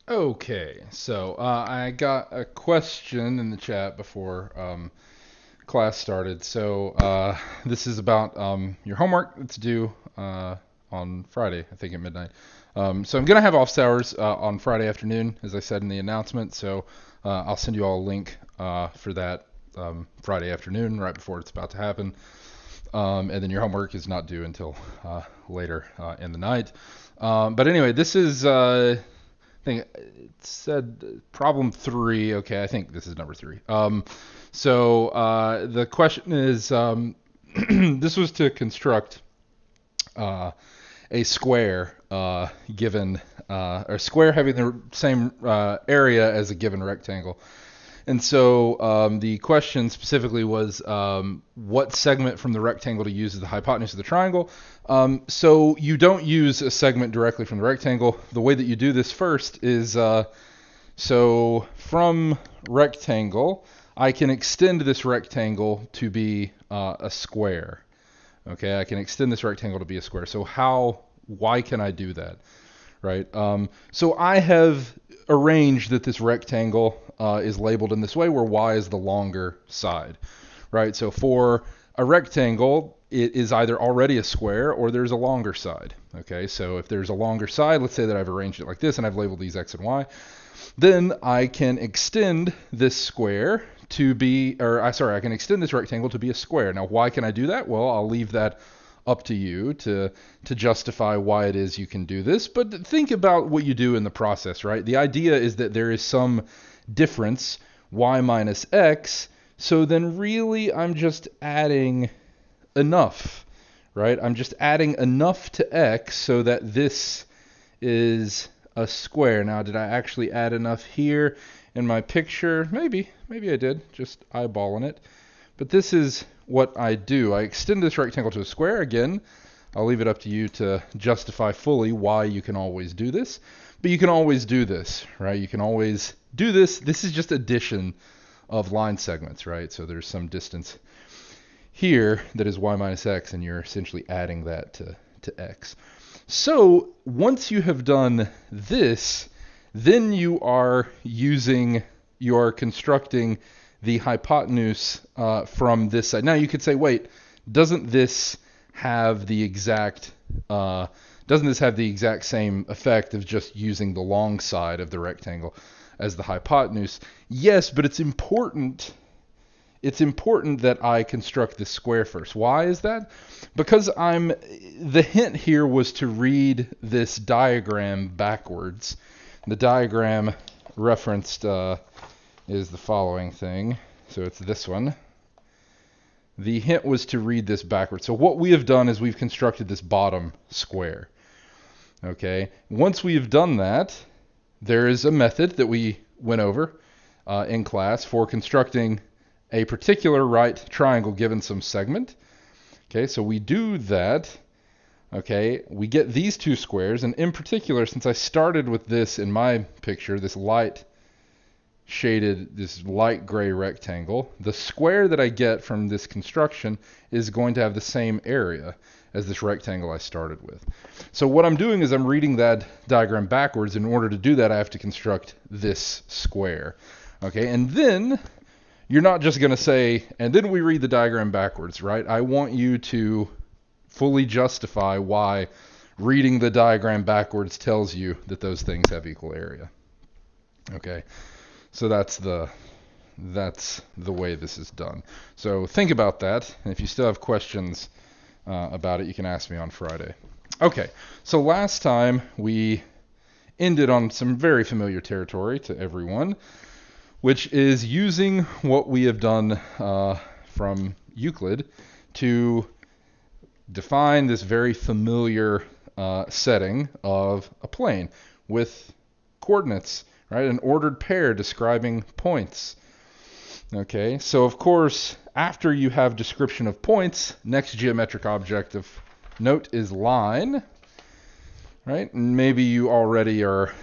Okay, so I got a question in the chat before class started. So this is about your homework that's due on Friday, I think at midnight. So I'm gonna have office hours on Friday afternoon, as I said in the announcement. So I'll send you all a link for that Friday afternoon, right before it's about to happen. And then your homework is not due until later in the night. But anyway, this is I think it said problem 3. Okay, I think this is number 3. So the question is, this was to construct a square given or a square having the same area as a given rectangle. And so the question specifically was what segment from the rectangle to use as the hypotenuse of the triangle. So you don't use a segment directly from the rectangle. The way that you do this first is so from rectangle, I can extend this rectangle to be a square. Okay, I can extend this rectangle to be a square. So why can I do that? Right. So I have arranged that this rectangle is labeled in this way, where y is the longer side. Right. So for a rectangle, it is either already a square or there's a longer side. Okay. So if there's a longer side, let's say that I've arranged it like this and I've labeled these x and y, then I can extend this square to be, I can extend this rectangle to be a square. Now, why can I do that? Well, I'll leave that up to you to justify why it is you can do this. But think about what you do in the process, right? The idea is that there is some difference, y minus x, so then really I'm just adding enough, right? I'm just adding enough to x so that this is a square. Now, did I actually add enough here in my picture? Maybe I did, just eyeballing it. But this is what I do. I extend this rectangle to a square. Again, I'll leave it up to you to justify fully why you can always do this. But you can always do this, right? You can always do this. This is just addition of line segments, right? So there's some distance here that is y minus x, and you're essentially adding that to x. So once you have done this, then you are constructing the hypotenuse from this side. Now you could say, wait, doesn't this have the exact same effect of just using the long side of the rectangle as the hypotenuse? Yes, but it's important that I construct this square first. Why is that? Because the hint here was to read this diagram backwards. The diagram referenced is the following thing. So it's this one. The hint was to read this backwards. So what we have done is we've constructed this bottom square. Okay. Once we've done that, there is a method that we went over in class for constructing a particular right triangle given some segment. Okay, so we do that. Okay, we get these two squares, and in particular, since I started with this in my picture, this light gray rectangle, the square that I get from this construction is going to have the same area as this rectangle I started with. So what I'm doing is I'm reading that diagram backwards. In order to do that, I have to construct this square. Okay, and then you're not just going to say, and then we read the diagram backwards, right? I want you to fully justify why reading the diagram backwards tells you that those things have equal area. Okay, so that's the way this is done. So think about that, and if you still have questions about it, you can ask me on Friday. Okay, so last time we ended on some very familiar territory to everyone, which is using what we have done from Euclid to define this very familiar setting of a plane with coordinates, right? An ordered pair describing points. Okay, so of course, after you have description of points, next geometric object of note is line, right? And maybe you already are,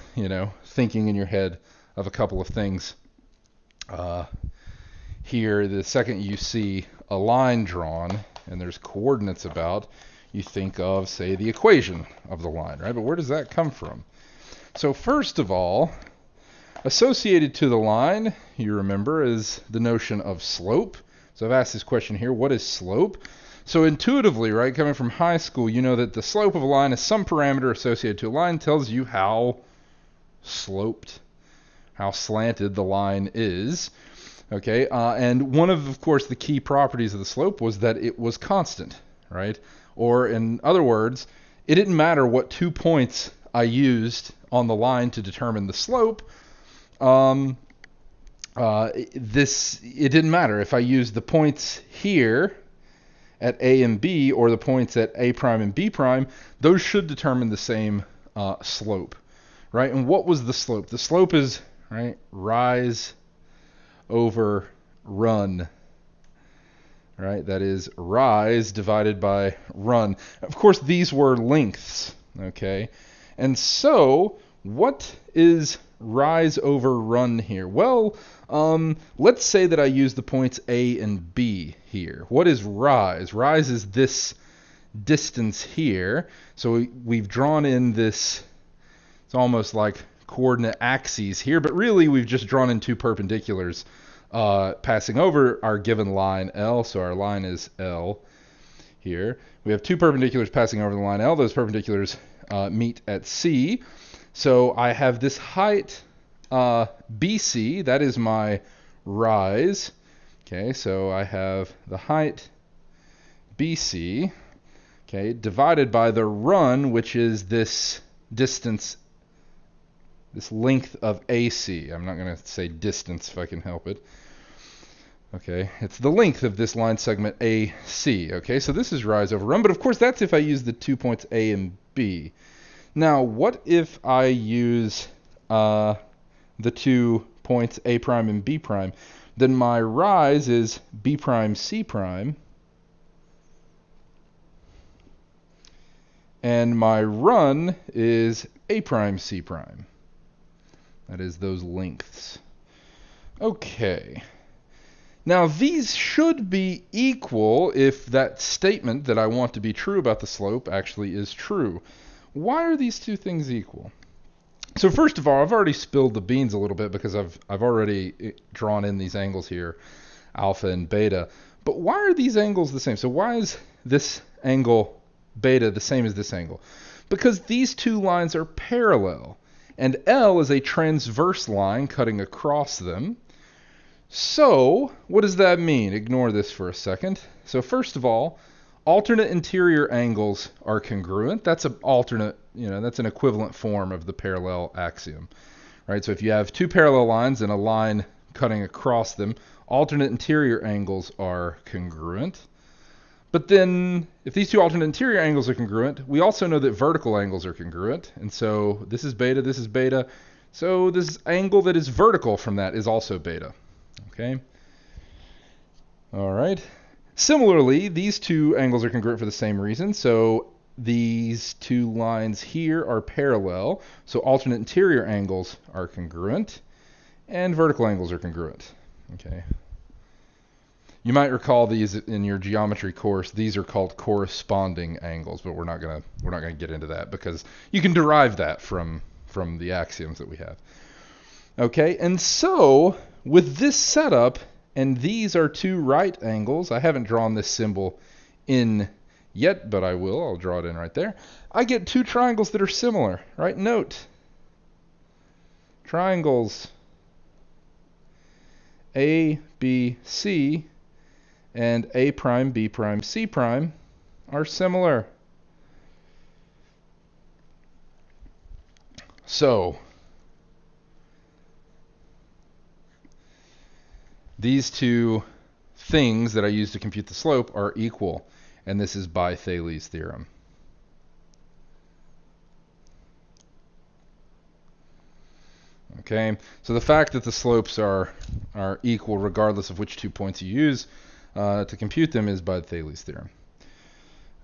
thinking in your head of a couple of things. Here, the second you see a line drawn and there's coordinates about, you think of, say, the equation of the line, right? But where does that come from? So first of all, Associated to the line, you remember, is the notion of slope. So I've asked this question here, what is slope? So intuitively, right, coming from high school, you know that the slope of a line is some parameter associated to a line, tells you how sloped, how slanted the line is. Okay, and one of course, the key properties of the slope was that it was constant, right? Or in other words, it didn't matter what 2 points I used on the line to determine the slope. It didn't matter if I used the points here at A and B or the points at A prime and B prime. Those should determine the same slope, right? And what was the slope? The slope is, right, rise over run, right? That is rise divided by run. Of course, these were lengths, okay? And so, what is rise over run here? Well, let's say that I use the points A and B here. What is rise? Rise is this distance here. So we've drawn in this, it's almost like coordinate axes here, but really we've just drawn in 2 perpendiculars passing over our given line L. So our line is L here. We have 2 perpendiculars passing over the line L. Those perpendiculars meet at C. So I have this height BC, that is my rise. Okay, so I have the height BC, okay, divided by the run, which is this distance, this length of AC. I'm not going to say distance if I can help it. Okay, it's the length of this line segment AC. Okay, so this is rise over run, but of course that's if I use the 2 points A and B. Now, what if I use the 2 points A prime and B prime? Then my rise is B prime C prime, and my run is A prime C prime. That is those lengths. Okay. Now these should be equal if that statement that I want to be true about the slope actually is true. Why are these 2 things equal? So first of all, I've already spilled the beans a little bit because I've already drawn in these angles here, alpha and beta. But why are these angles the same? So why is this angle beta the same as this angle? Because these 2 lines are parallel. And L is a transverse line cutting across them. So, what does that mean? Ignore this for a second. So first of all, alternate interior angles are congruent. That's an alternate, that's an equivalent form of the parallel axiom. Right? So if you have 2 parallel lines and a line cutting across them, alternate interior angles are congruent. But then, if these 2 alternate interior angles are congruent, we also know that vertical angles are congruent. And so this is beta, this is beta. So this angle that is vertical from that is also beta. Okay? All right. Similarly, these 2 angles are congruent for the same reason. So these 2 lines here are parallel. So alternate interior angles are congruent. And vertical angles are congruent. Okay? You might recall these in your geometry course. These are called corresponding angles, but we're not gonna get into that because you can derive that from the axioms that we have. Okay, and so with this setup, and these are 2 right angles. I haven't drawn this symbol in yet, but I will. I'll draw it in right there. I get 2 triangles that are similar, right? Note, triangles A, B, C and A prime, B prime, C prime are similar. So these 2 things that I use to compute the slope are equal, and this is by Thales' theorem. Okay, so the fact that the slopes are equal regardless of which 2 points you use to compute them is by Thales' theorem.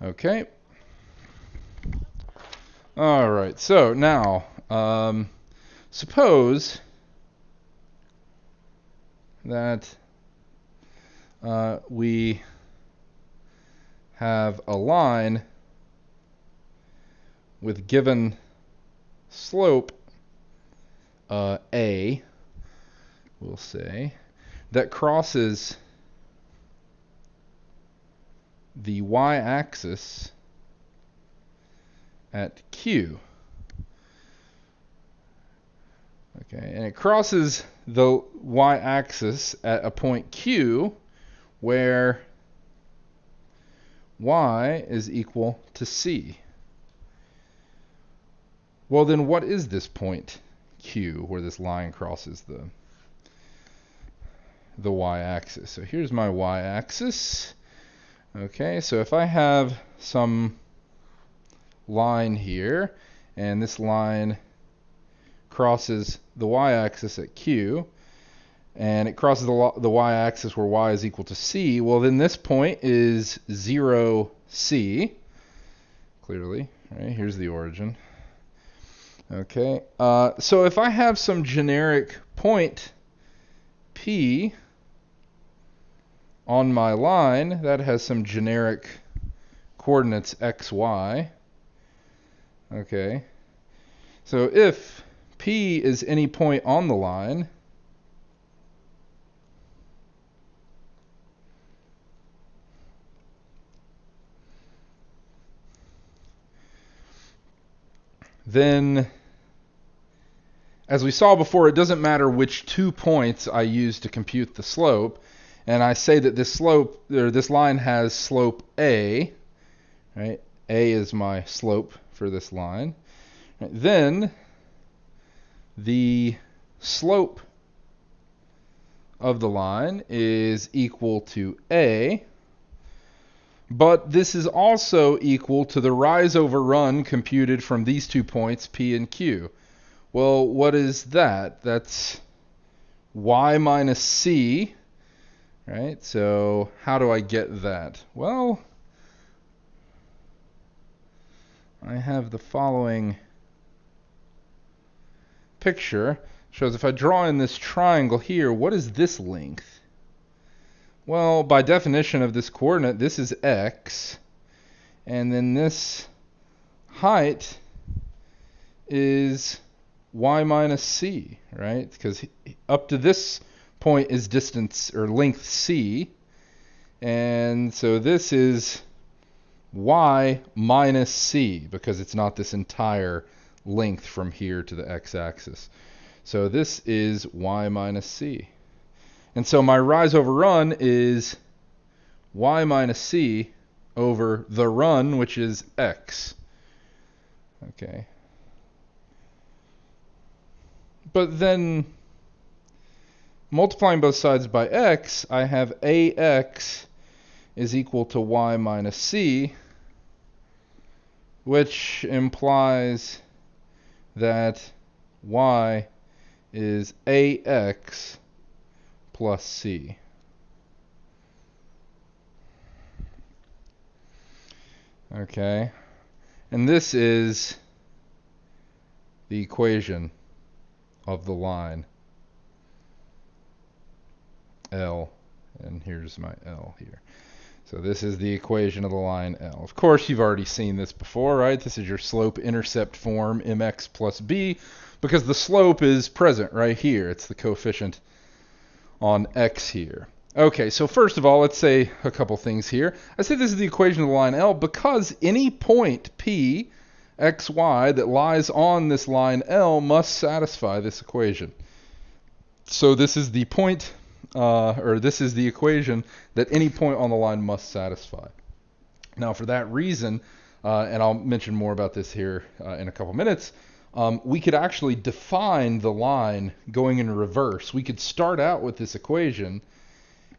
Okay. All right, so now suppose that we have a line with given slope A, we'll say, that crosses the y-axis at Q. Okay, and it crosses the y-axis at a point Q where y is equal to c. Well, then what is this point Q where this line crosses the y-axis? So here's my y-axis. Okay, so if I have some line here, and this line crosses the y-axis at Q, and it crosses the y-axis where y is equal to c, well then this point is 0c, clearly, right? Here's the origin. Okay, so if I have some generic point P on my line that has some generic coordinates x, y, okay, so if P is any point on the line, then, as we saw before, it doesn't matter which 2 points I use to compute the slope, and I say that this slope, or this line has slope A, right? A is my slope for this line. Right, then the slope of the line is equal to A, but this is also equal to the rise over run computed from these 2 points, P and Q. Well, what is that? That's y minus c, right? So how do I get that? Well, I have the following picture. Shows if I draw in this triangle here, what is this length? Well, by definition of this coordinate, this is x, and then this height is y minus c, right? Because up to this point is distance or length c, and so this is y minus c because it's not this entire length from here to the x-axis. So this is y minus c. And so my rise over run is y minus c over the run, which is x. Okay. But then multiplying both sides by x, I have ax is equal to y minus c, which implies that y is ax plus c. Okay, and this is the equation of the line L, and here's my L here. So this is the equation of the line L. Of course, you've already seen this before, right? This is your slope-intercept form, mx plus b, because the slope is present right here. It's the coefficient on x here. Okay, so first of all, let's say a couple things here. I say this is the equation of the line L because any point P, x, y that lies on this line L must satisfy this equation. So this is the point, or this is the equation that any point on the line must satisfy. Now, for that reason, and I'll mention more about this here in a couple minutes, we could actually define the line going in reverse. We could start out with this equation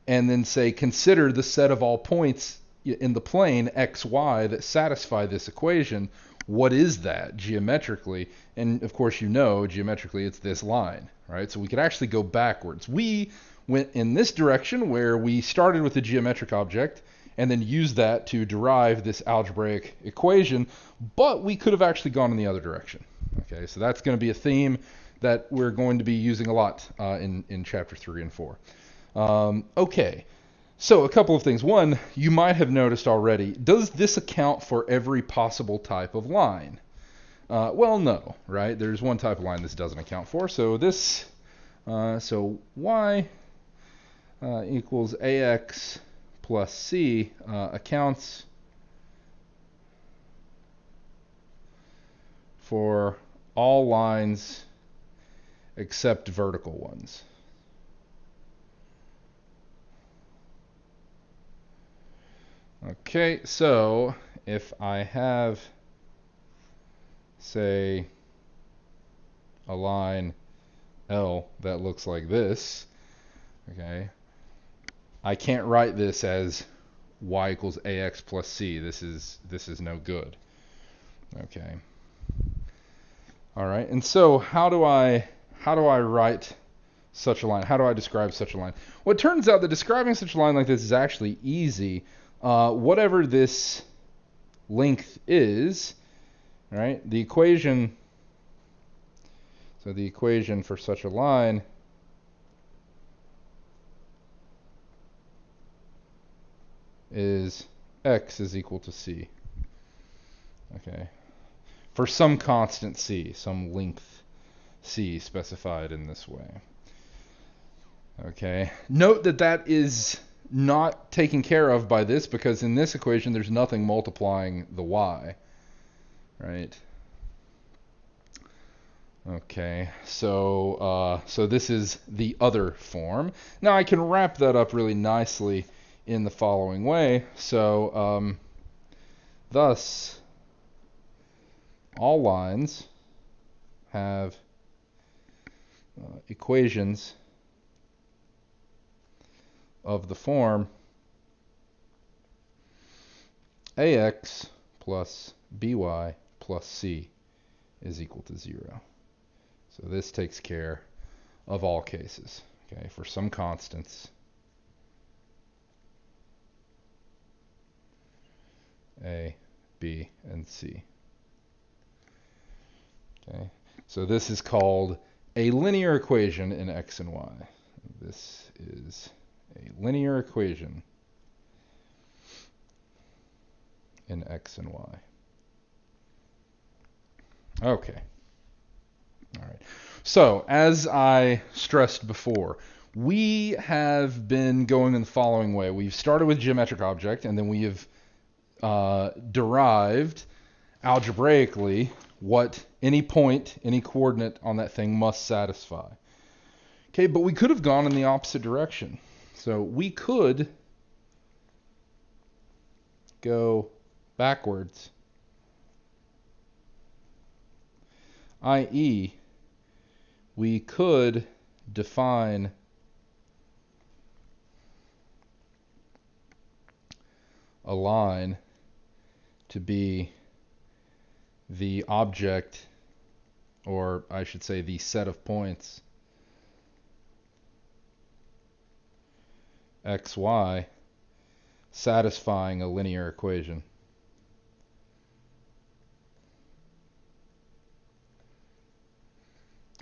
and then say, consider the set of all points in the plane x, y that satisfy this equation. What is that geometrically? And of course, you know, geometrically, it's this line, right? So we could actually go backwards. We went in this direction where we started with a geometric object and then used that to derive this algebraic equation, but we could have actually gone in the other direction. Okay, so that's going to be a theme that we're going to be using a lot in chapter 3 and 4. Okay, so a couple of things. One, you might have noticed already, does this account for every possible type of line? Well, no, right? There's one type of line this doesn't account for, so this So y equals ax plus c accounts for all lines except vertical ones. Okay, so if I have, say, a line L that looks like this, okay, I can't write this as y equals ax plus c. This is no good. Okay. All right. And so how do I write such a line? How do I describe such a line? Well, it turns out that describing such a line like this is actually easy. Whatever this length is, right? The equation. So the equation for such a line is x is equal to c. Okay. For some constant c, some length c specified in this way. Okay. Note that that is not taken care of by this, because in this equation there's nothing multiplying the y. Right? Okay, so this is the other form. Now I can wrap that up really nicely in the following way. So thus, all lines have equations of the form ax plus by plus c is equal to 0. So this takes care of all cases, okay, for some constants a, b, and c. Okay, so this is called a linear equation in x and y. This is a linear equation in x and y. Okay. All right. So, as I stressed before, we have been going in the following way. We've started with geometric object, and then we have derived algebraically what any point, any coordinate on that thing must satisfy. Okay, but we could have gone in the opposite direction. So we could go backwards, i.e., we could define a line to be the object, or I should say the set of points xy satisfying a linear equation.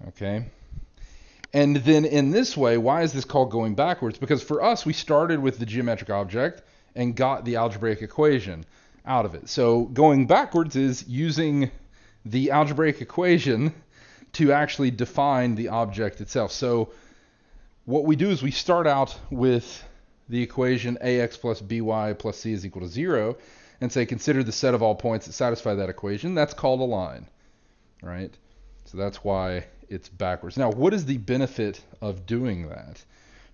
Okay. And then in this way, why is this called going backwards? Because for us, we started with the geometric object and got the algebraic equation out of it. So going backwards is using the algebraic equation to actually define the object itself. So what we do is we start out with the equation ax plus by plus c is equal to 0 and say consider the set of all points that satisfy that equation. That's called a line, right? So that's why it's backwards. Now, what is the benefit of doing that?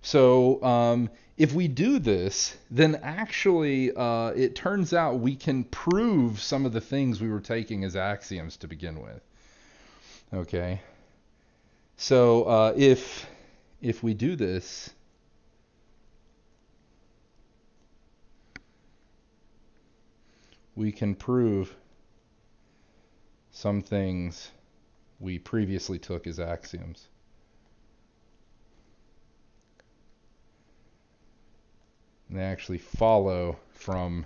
So if we do this, then actually it turns out we can prove some of the things we were taking as axioms to begin with. Okay. So if we do this, we can prove some things we previously took as axioms. And they actually follow from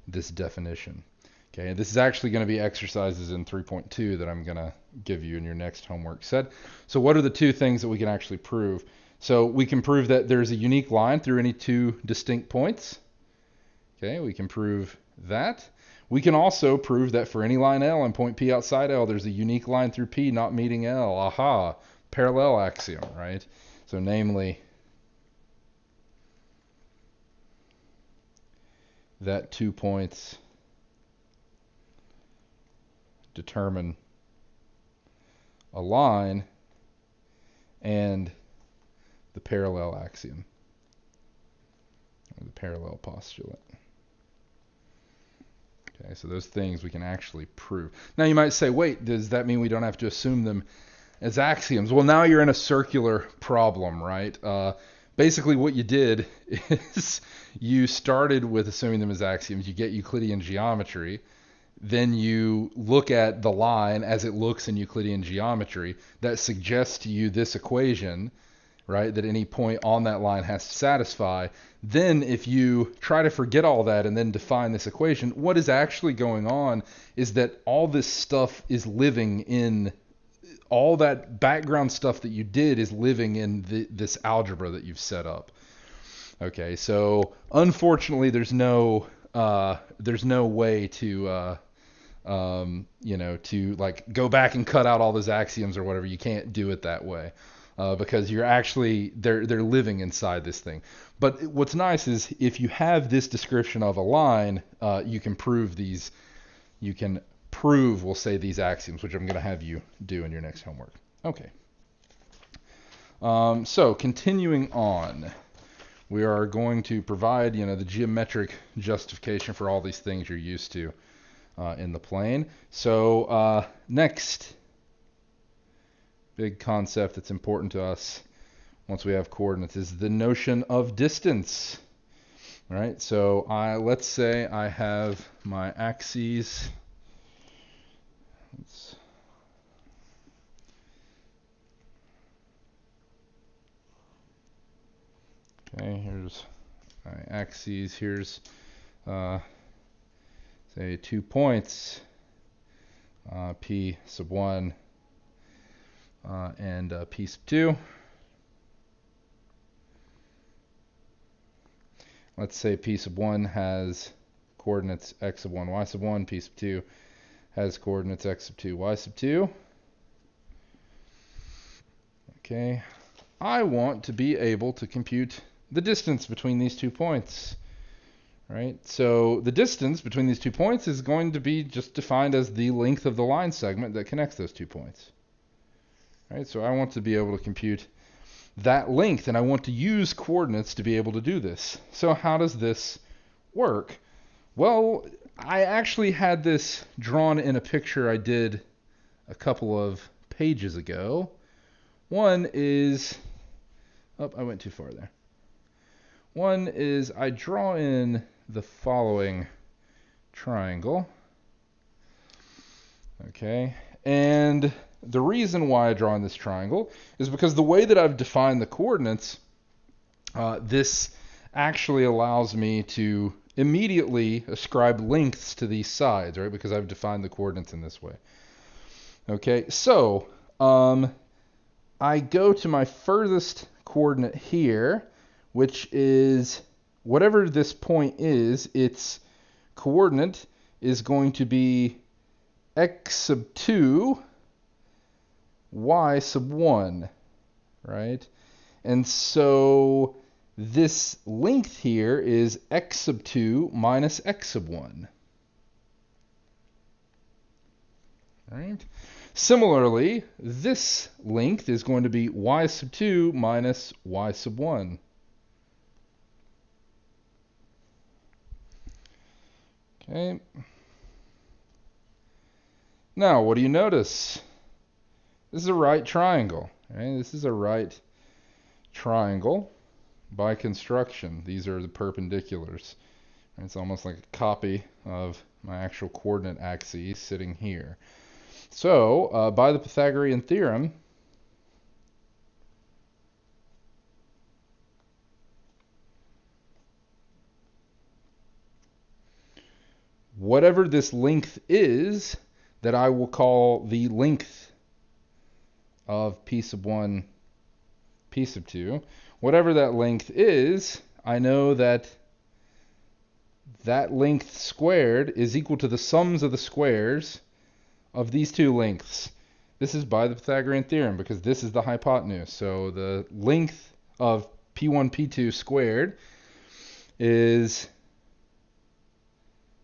this definition. Okay, this is actually going to be exercises in 3.2 that I'm going to give you in your next homework set. So what are the two things that we can actually prove? So we can prove that there's a unique line through any two distinct points. Okay, we can prove that. We can also prove that for any line L and point P outside L, there's a unique line through P not meeting L. Aha! parallel axiom, right? So namely, that 2 points determine a line and the parallel axiom, or the parallel postulate. Okay, so those things we can actually prove. Now you might say, wait, does that mean we don't have to assume them as axioms? Well, now you're in a circular problem, right? Basically what you did is you started with assuming them as axioms. You get Euclidean geometry. Then you look at the line as it looks in Euclidean geometry. That suggests to you this equation, right, that any point on that line has to satisfy. Then if you try to forget all that and then define this equation, what is actually going on is that all this stuff is living in, all that background stuff that you did is living in this algebra that you've set up. Okay, so unfortunately there's no way to to like go back and cut out all those axioms or whatever. You can't do it that way. Because you're actually, they're living inside this thing. But what's nice is if you have this description of a line, you can prove these, we'll say, these axioms, which I'm going to have you do in your next homework. Okay. So continuing on, we are going to provide, the geometric justification for all these things you're used to in the plane. So next big concept that's important to us once we have coordinates is the notion of distance. All right, so let's say I have my axes. Okay, here's my axes. Here's say 2 points, P sub 1 and P sub 2. Let's say P sub 1 has coordinates x sub 1, y sub 1. P sub 2 has coordinates x sub 2, y sub 2. Okay, I want to be able to compute the distance between these 2 points. Right? So the distance between these 2 points is going to be just defined as the length of the line segment that connects those 2 points. Right? So I want to be able to compute that length, and I want to use coordinates to be able to do this. So how does this work? Well, I actually had this drawn in a picture I did a couple of pages ago. One is, I went too far there. One is I draw in the following triangle. Okay, and the reason why I draw in this triangle is because the way that I've defined the coordinates, this actually allows me to immediately ascribe lengths to these sides, right? Because I've defined the coordinates in this way. Okay, so I go to my furthest coordinate here, which is whatever this point is, its coordinate is going to be x sub 2, y sub 1, right? And so this length here is x sub 2 minus x sub 1. Right? Similarly, this length is going to be y sub 2 minus y sub 1. Okay. Now, what do you notice? This is a right triangle. Right? This is a right triangle by construction. These are the perpendiculars. It's almost like a copy of my actual coordinate axes sitting here. So, by the Pythagorean theorem, whatever this length is, that I will call the length of P sub 1, P sub 2, whatever that length is, I know that that length squared is equal to the sums of the squares of these two lengths. This is by the Pythagorean theorem because this is the hypotenuse. So the length of P1, P2 squared is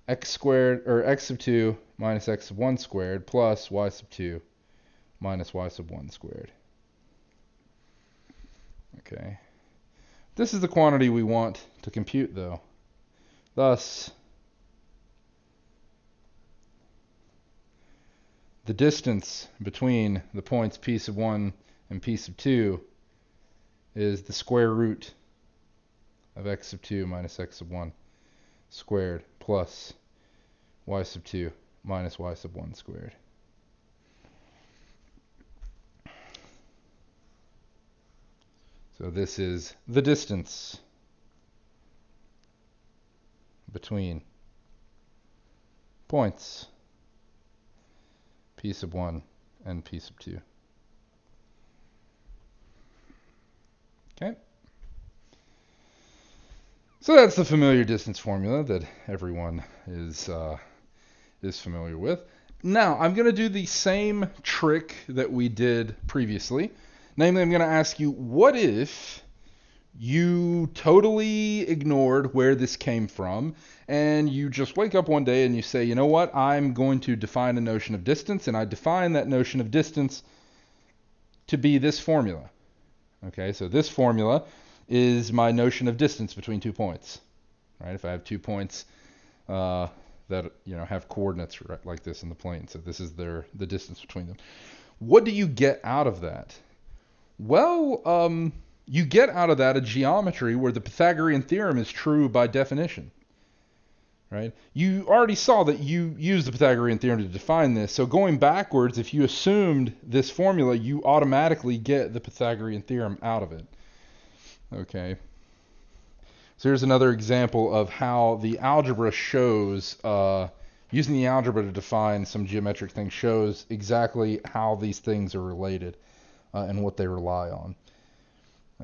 x squared, or x sub 2 minus x sub 1 squared plus y sub 2 minus y sub 1 squared. Okay. This is the quantity we want to compute, though. Thus, the distance between the points p sub 1 and p sub 2 is the square root of x sub 2 minus x sub 1 squared plus y sub 2 minus y sub 1 squared. So this is the distance between points p sub 1 and p sub 2. Okay. So that's the familiar distance formula that everyone is familiar with. Now, I'm going to do the same trick that we did previously. Namely, I'm going to ask you, what if you totally ignored where this came from, and you just wake up one day and you say, you know what, I'm going to define a notion of distance, and I define that notion of distance to be this formula. Okay, so this formula is my notion of distance between 2 points. Right? If I have 2 points that have coordinates right, like this in the plane, so this is the distance between them. What do you get out of that? Well, you get out of that a geometry where the Pythagorean theorem is true by definition. Right? You already saw that you used the Pythagorean theorem to define this, so going backwards, if you assumed this formula, you automatically get the Pythagorean theorem out of it. Okay. So here's another example of how the algebra shows, using the algebra to define some geometric thing shows exactly how these things are related and what they rely on.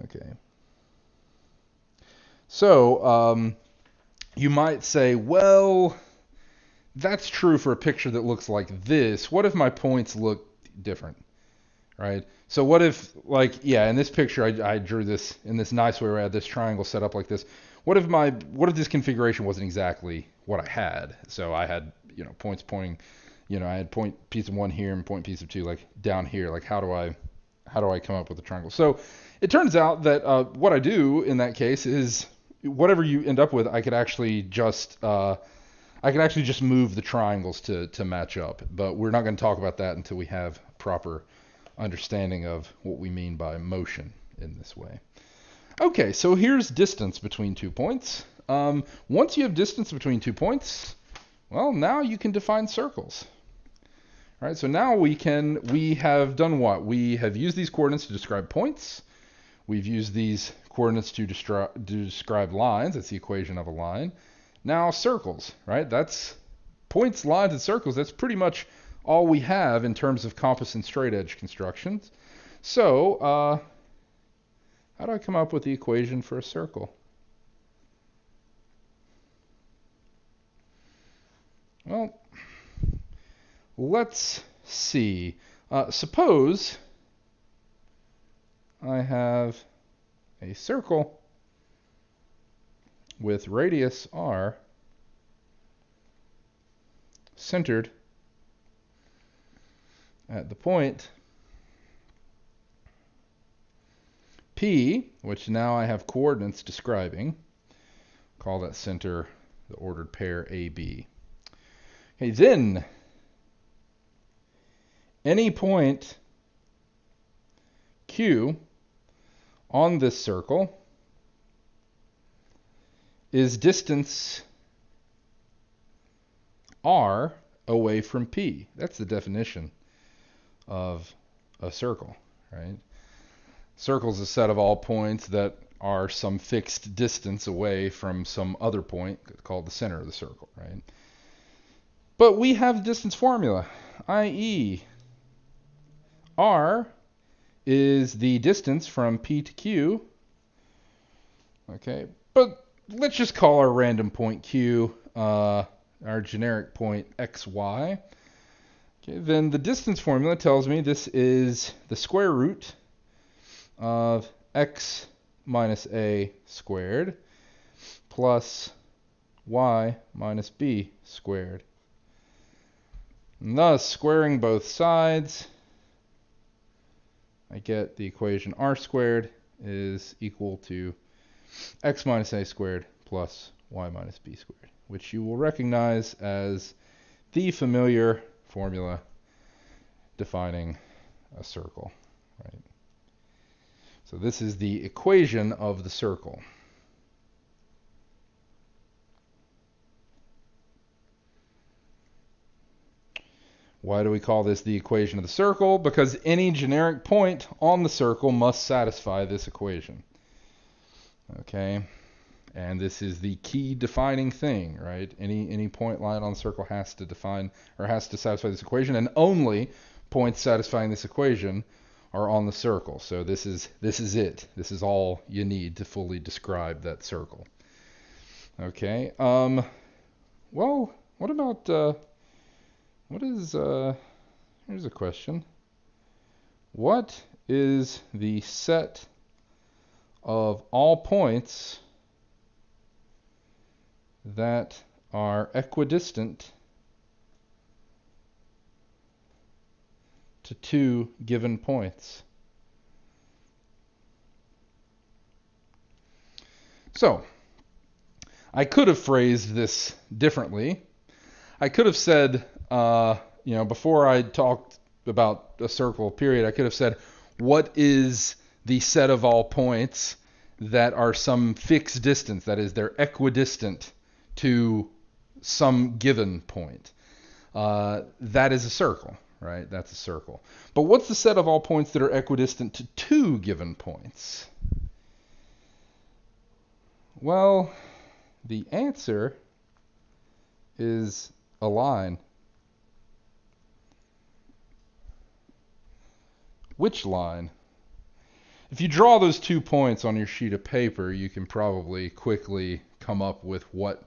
Okay. So you might say, well, that's true for a picture that looks like this. What if my points look different? Right? So what if, in this picture I drew this in this nice way where I had this triangle set up like this. What if this configuration wasn't exactly what I had? So I had, points pointing, I had point piece of 1 here and point piece of 2 like down here. Like how do I come up with a triangle? So it turns out that what I do in that case is whatever you end up with, I could actually just move the triangles to match up. But we're not going to talk about that until we have proper understanding of what we mean by motion in this way. Okay, so here's distance between 2 points. Once you have distance between 2 points, well, now you can define circles. All right, so now we have done what? We have used these coordinates to describe points. We've used these coordinates to describe lines. That's the equation of a line. Now circles, right? That's points, lines, and circles. That's pretty much all we have in terms of compass and straight edge constructions. So how do I come up with the equation for a circle? Well, let's see. Suppose I have a circle with radius r centered at the point P, which now I have coordinates describing. Call that center the ordered pair AB. Okay, then any point Q on this circle is distance r away from P. That's the definition of a circle, right? Circle is a set of all points that are some fixed distance away from some other point called the center of the circle, right? But we have the distance formula, i.e. r is the distance from P to Q. Okay, but let's just call our random point Q our generic point xy. Okay, then the distance formula tells me this is the square root of x minus a squared plus y minus b squared. And thus, squaring both sides, I get the equation r squared is equal to x minus a squared plus y minus b squared, which you will recognize as the familiar formula defining a circle, right? So this is the equation of the circle. Why do we call this the equation of the circle? Because any generic point on the circle must satisfy this equation. Okay? And this is the key defining thing, right? Any point line on the circle has to define or has to satisfy this equation, and only points satisfying this equation are on the circle. So this is it. This is all you need to fully describe that circle. Okay. Well, what about here's a question. What is the set of all points that are equidistant to two given points? So, I could have phrased this differently. I could have said, before I talked about a circle period, I could have said, what is the set of all points that are some fixed distance, that is, they're equidistant to some given point? That is a circle, right? That's a circle. But what's the set of all points that are equidistant to two given points? Well, the answer is a line. Which line? If you draw those 2 points on your sheet of paper, you can probably quickly come up with what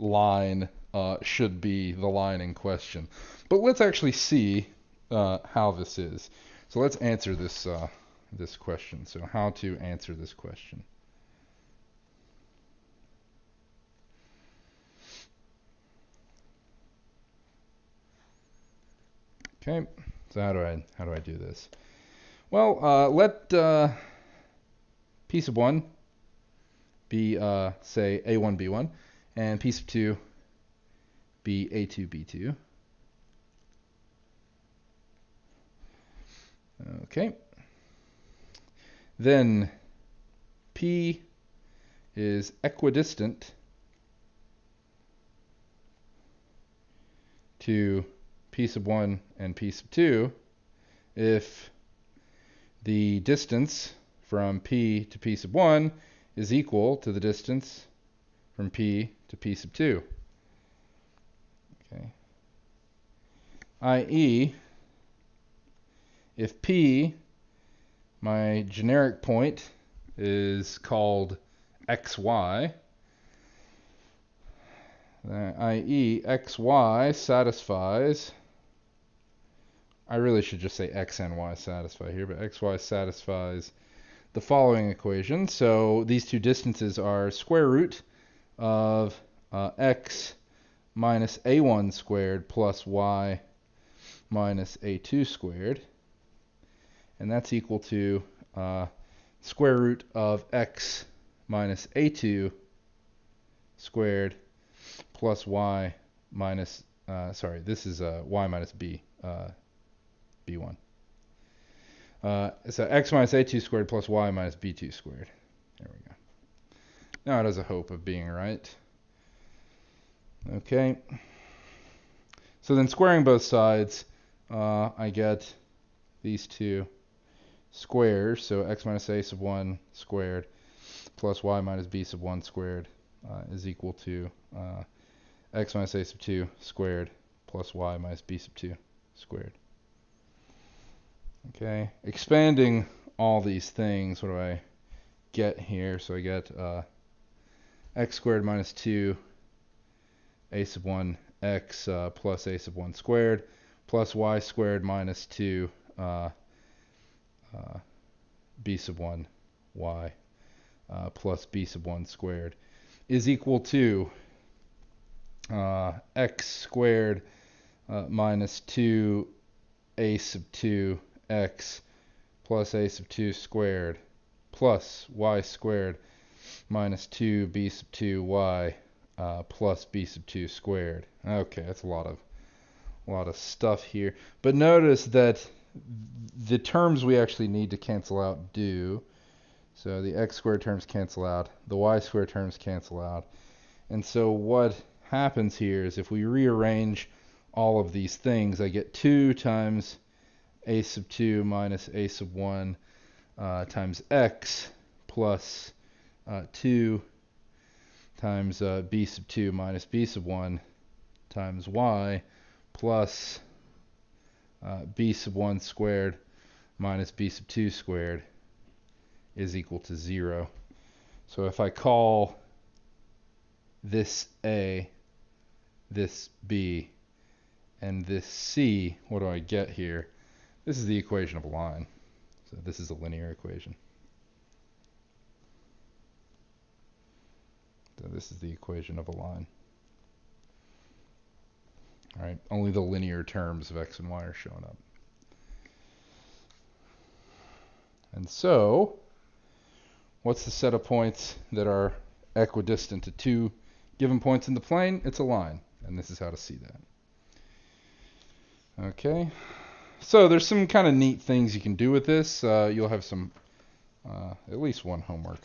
line should be the line in question. But let's actually see how this is. So let's answer this this question. So how to answer this question? Okay. So how do I do this? Well, let piece of 1 be, say, A1, B1, and piece of 2 be A2, B2. Okay. Then P is equidistant to piece of 1 and piece of 2 if the distance from P to piece of 1 is equal to the distance from P to piece of 2. Okay. i.e., if P, my generic point, is called xy, i.e. xy satisfies, I really should just say x and y satisfy here, but xy satisfies the following equation. So these two distances are square root of x minus a1 squared plus y minus a2 squared. And that's equal to square root of x minus a2 squared plus y minus, this is y minus b, b1. So x minus a2 squared plus y minus b2 squared. There we go. Now it has a hope of being right. Okay. So then squaring both sides, I get these two squares. So x minus a sub 1 squared plus y minus b sub 1 squared is equal to x minus a sub 2 squared plus y minus b sub 2 squared. Okay, expanding all these things, what do I get here? So I get x squared minus 2 a sub 1 x plus a sub 1 squared plus y squared minus 2 b sub 1 y plus b sub 1 squared is equal to x squared minus 2 a sub 2 x plus a sub 2 squared plus y squared minus 2 b sub 2 y plus b sub 2 squared. Okay, that's a lot of stuff here. But notice that the terms we actually need to cancel out do. So the x squared terms cancel out, the y squared terms cancel out. And so what happens here is if we rearrange all of these things, I get 2 times a sub 2 minus a sub 1 times x plus 2 times b sub 2 minus b sub 1 times y plus b sub 1 squared minus b sub 2 squared is equal to 0. So if I call this A, this B, and this C, what do I get here? This is the equation of a line. So this is a linear equation. So this is the equation of a line. All right, only the linear terms of x and y are showing up. And so, what's the set of points that are equidistant to 2 given points in the plane? It's a line, and this is how to see that. Okay, so there's some kind of neat things you can do with this. You'll have some, at least one homework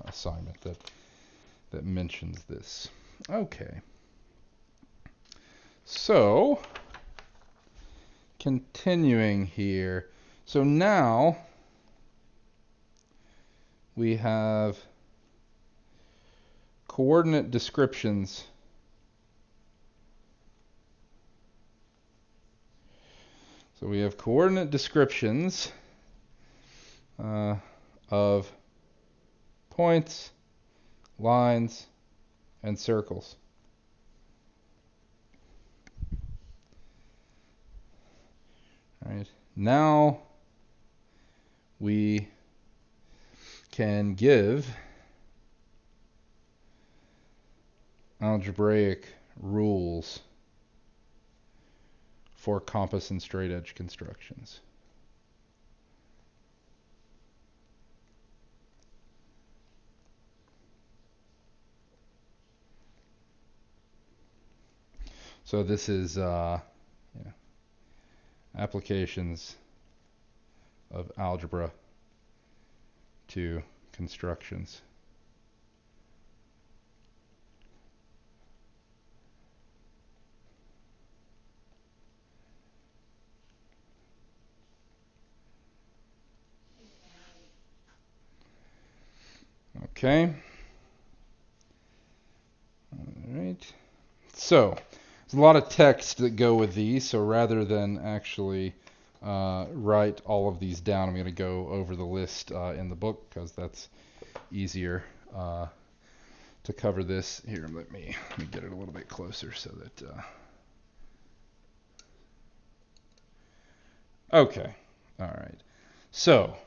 assignment that mentions this. Okay. So, continuing here. So now we have coordinate descriptions So we have coordinate descriptions of points, lines, and circles. All right. Now we can give algebraic rules for compass and straight edge constructions. So this is applications of algebra to constructions. Okay. All right. So there's a lot of text that go with these, so rather than actually write all of these down, I'm going to go over the list in the book because that's easier to cover this. Here, let me get it a little bit closer so that okay. All right. So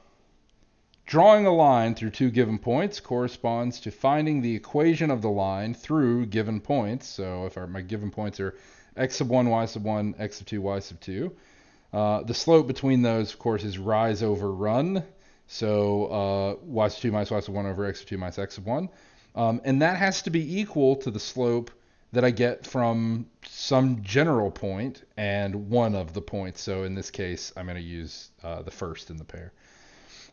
drawing a line through two given points corresponds to finding the equation of the line through given points. So if my given points are x sub 1, y sub 1, x sub 2, y sub 2, the slope between those, of course, is rise over run. So y sub 2 minus y sub 1 over x sub 2 minus x sub 1. And that has to be equal to the slope that I get from some general point and one of the points. So in this case, I'm going to use the first in the pair.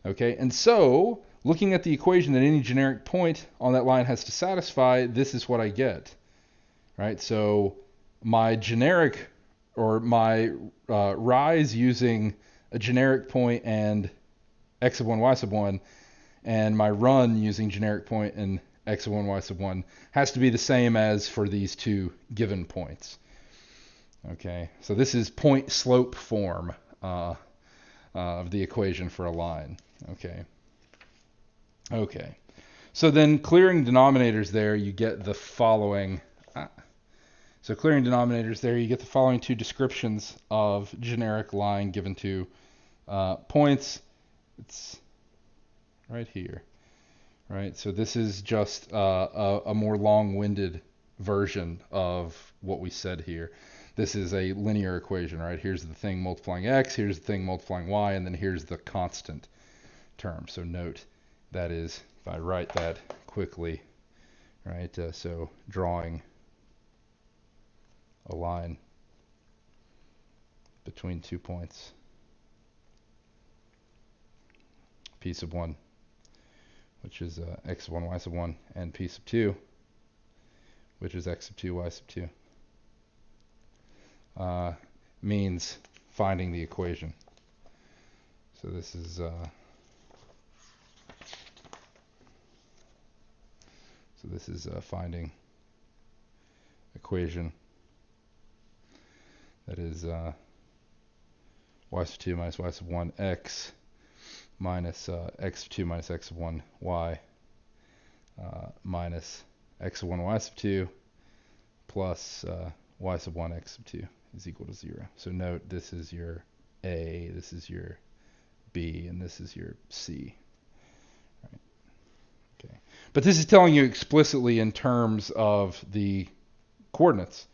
Okay, and so looking at the equation that any generic point on that line has to satisfy, this is what I get. Right, so my generic or my rise using a generic point and x sub 1, y sub 1, and my run using generic point and x sub 1, y sub 1 has to be the same as for these two given points. Okay, so this is point slope form of the equation for a line. Okay. So then clearing denominators there, you get the following So clearing denominators there, you get the following two descriptions of generic line given to points. It's right here, right? So this is just a more long-winded version of what we said here. This is a linear equation, right? Here's the thing multiplying x, here's the thing multiplying y, and then here's the constant term. So note that is, if I write that quickly, right? So drawing a line between 2 points, p sub 1, which is x sub 1, y sub 1, and p sub 2, which is x sub 2, y sub 2, means finding the equation. So this is finding equation that is y sub 2 minus y sub 1 x minus x sub 2 minus x sub 1 y minus x sub 1 y sub 2 plus y sub 1 x sub 2 is equal to 0. So note this is your A, this is your B, and this is your C. Right. Okay. But this is telling you explicitly in terms of the coordinates,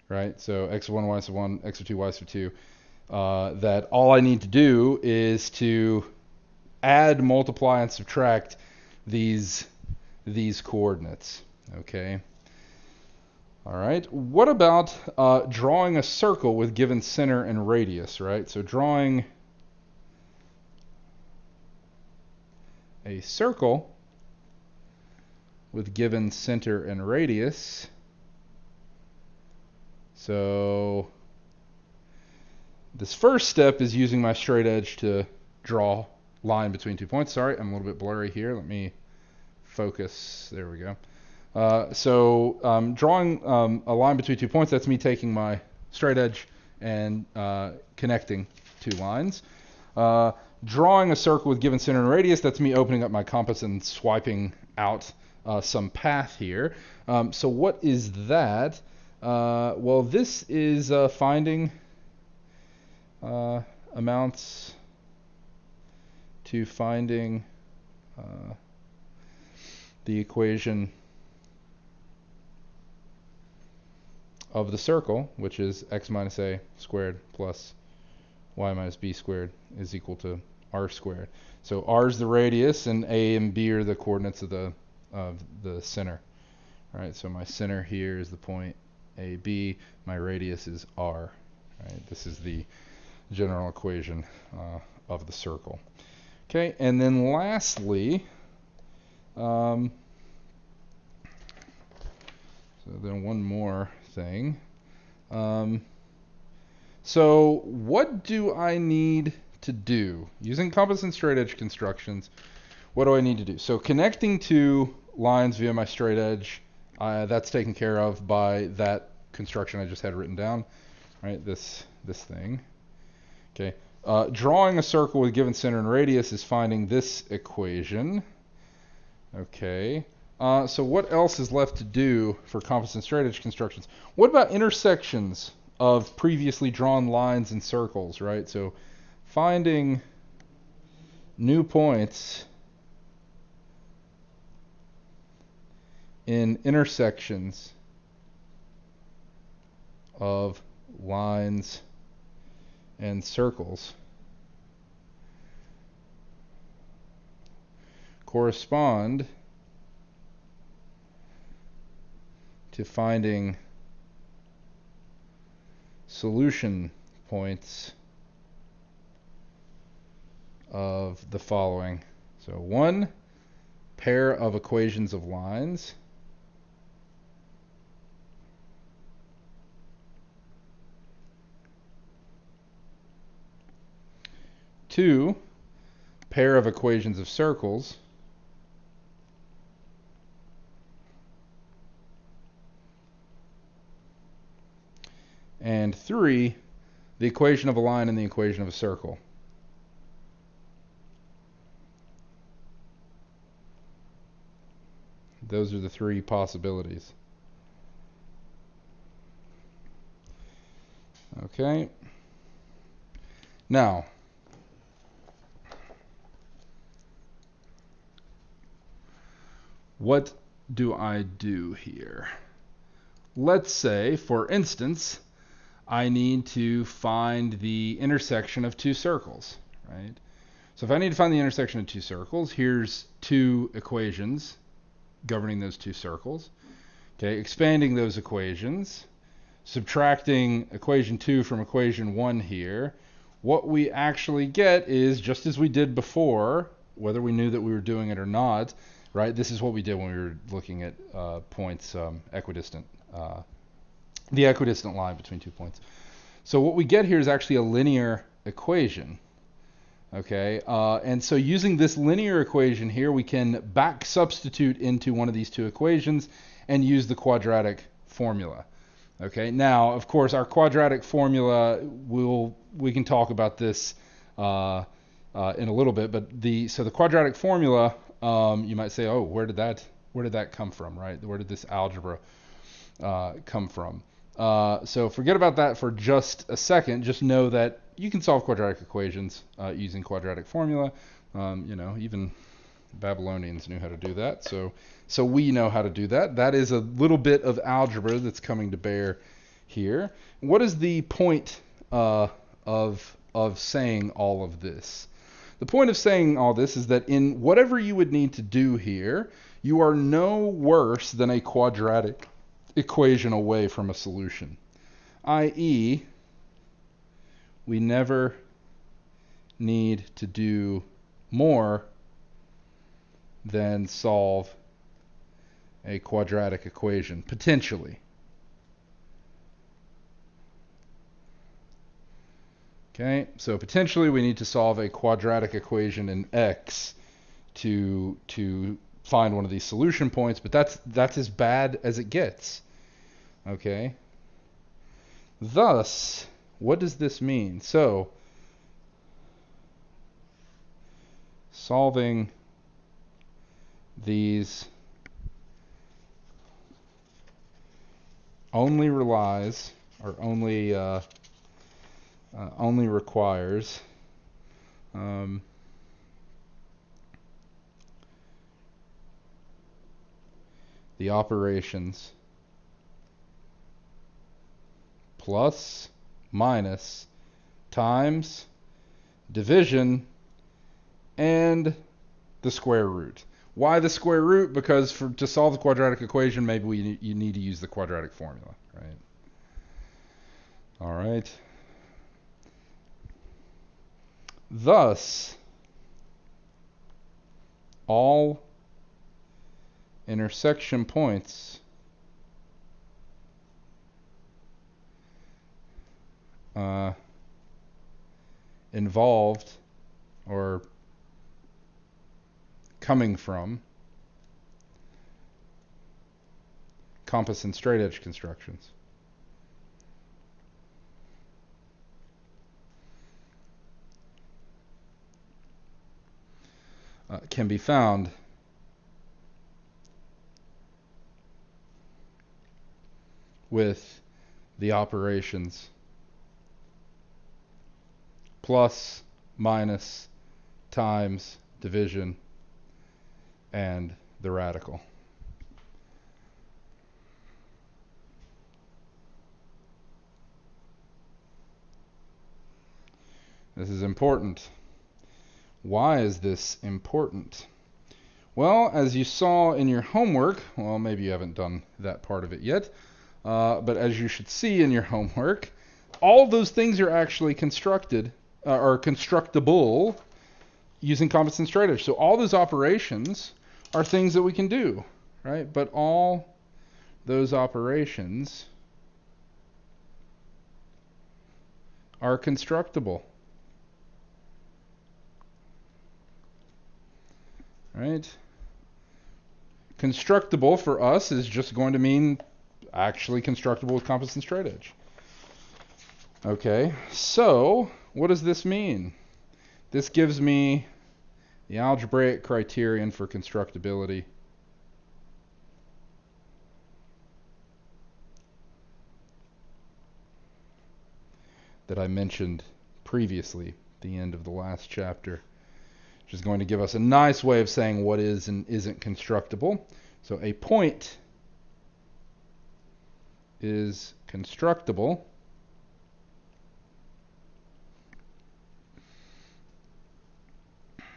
right? So x sub 1, y sub 1, x sub 2, y sub 2, that all I need to do is to add, multiply, and subtract these coordinates, okay? All right, what about drawing a circle with given center and radius, right? So drawing a circle with given center and radius. So this first step is using my straight edge to draw line between 2 points. Sorry, I'm a little bit blurry here. Let me focus. There we go. So drawing a line between 2 points, that's me taking my straight edge and connecting 2 lines. Drawing a circle with given center and radius, that's me opening up my compass and swiping out some path here. So what is that? Well, this is finding amounts to finding the equation of the circle, which is x minus a squared plus y minus b squared is equal to r squared. So r is the radius, and a and b are the coordinates of the center. All right, so my center here is the point AB. My radius is r. Right, this is the general equation of the circle. Okay, and then lastly, so then one more thing. So what do I need to do? Using compass and straight edge constructions, what do I need to do? So connecting two lines via my straight edge, that's taken care of by that construction I just had written down, right? This thing. Okay. Drawing a circle with given center and radius is finding this equation. Okay. So what else is left to do for compass and straight edge constructions? What about intersections of previously drawn lines and circles, right? So finding new points in intersections of lines and circles correspond to finding solution points of the following. So one, pair of equations of lines. Two, pair of equations of circles. And three, the equation of a line and the equation of a circle. Those are the three possibilities. Okay. Now, what do I do here? Let's say, for instance, I need to find the intersection of two circles, right? So if I need to find the intersection of two circles, here's two equations governing those two circles. Okay, expanding those equations, subtracting equation 2 from equation 1 here, what we actually get is just as we did before, whether we knew that we were doing it or not, right? This is what we did when we were looking at points equidistant, the equidistant line between 2 points. So what we get here is actually a linear equation. Okay, and so using this linear equation here, we can back substitute into one of these two equations and use the quadratic formula. Okay, now of course our quadratic formula, we can talk about this in a little bit, but the quadratic formula, you might say, oh, where did that come from, right? Where did this algebra come from? So forget about that for just a second. Just know that you can solve quadratic equations using quadratic formula. Even Babylonians knew how to do that. So we know how to do that. That is a little bit of algebra that's coming to bear here. What is the point of saying all of this? The point of saying all this is that in whatever you would need to do here, you are no worse than a quadratic equation away from a solution, i.e., we never need to do more than solve a quadratic equation, potentially. Okay, so potentially we need to solve a quadratic equation in X to find one of these solution points, but that's as bad as it gets. Okay. Thus, what does this mean? So, solving these only relies or only requires the operations plus, minus, times, division, and the square root. Why the square root? Because to solve the quadratic equation, maybe you need to use the quadratic formula, right? All right. Thus, all intersection points involved or coming from compass and straight edge constructions can be found with the operations plus, minus, times, division, and the radical. This is important. Why is this important? Well, as you saw in your homework, well, maybe you haven't done that part of it yet, but as you should see in your homework, all those things are actually constructed or constructible using compass and straight edge. So all those operations are things that we can do, right? But all those operations are constructible, right? Constructible for us is just going to mean actually constructible with compass and straight edge. Okay, so what does this mean? This gives me the algebraic criterion for constructibility. that I mentioned previously at the end of the last chapter, which is going to give us a nice way of saying what is and isn't constructible. So a point is constructible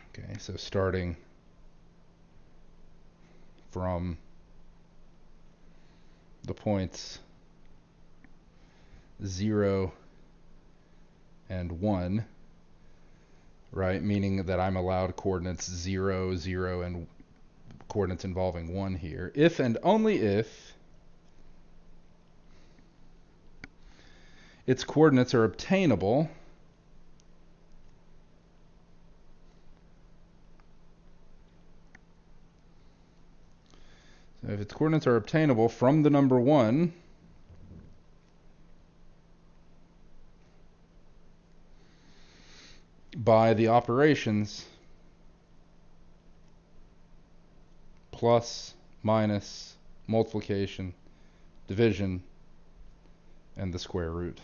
okay, so starting from the points 0 and 1, right? Meaning that I'm allowed coordinates 0, 0, and coordinates involving 1 here. If and only if its coordinates are obtainable so if its coordinates are obtainable from the number 1, by the operations plus, minus, multiplication, division, and the square root.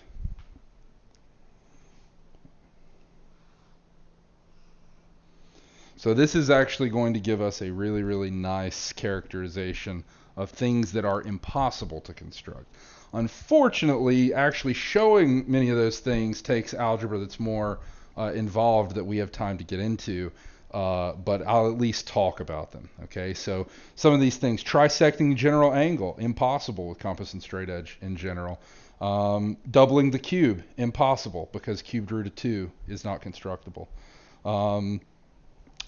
So this is actually going to give us a really, really nice characterization of things that are impossible to construct. Unfortunately, actually showing many of those things takes algebra that's more involved that we have time to get into, but I'll at least talk about them. Okay, so some of these things: trisecting general angle, impossible with compass and straight edge in general. Doubling the cube, impossible because cubed root of 2 is not constructible. So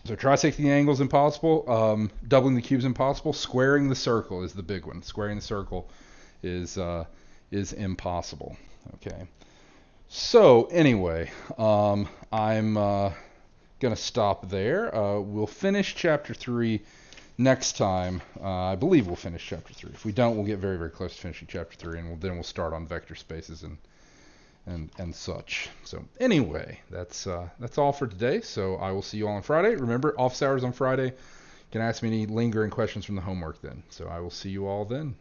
trisecting the angle is impossible. Doubling the cube is impossible. Squaring the circle is the big one. Squaring the circle is impossible. Okay. So anyway, I'm gonna stop there. We'll finish chapter 3 next time. I believe we'll finish chapter 3. If we don't, we'll get very, very close to finishing chapter 3, and then we'll start on vector spaces and such. So anyway, that's all for today. So I will see you all on Friday. Remember, office hours on Friday. You can ask me any lingering questions from the homework then. So I will see you all then.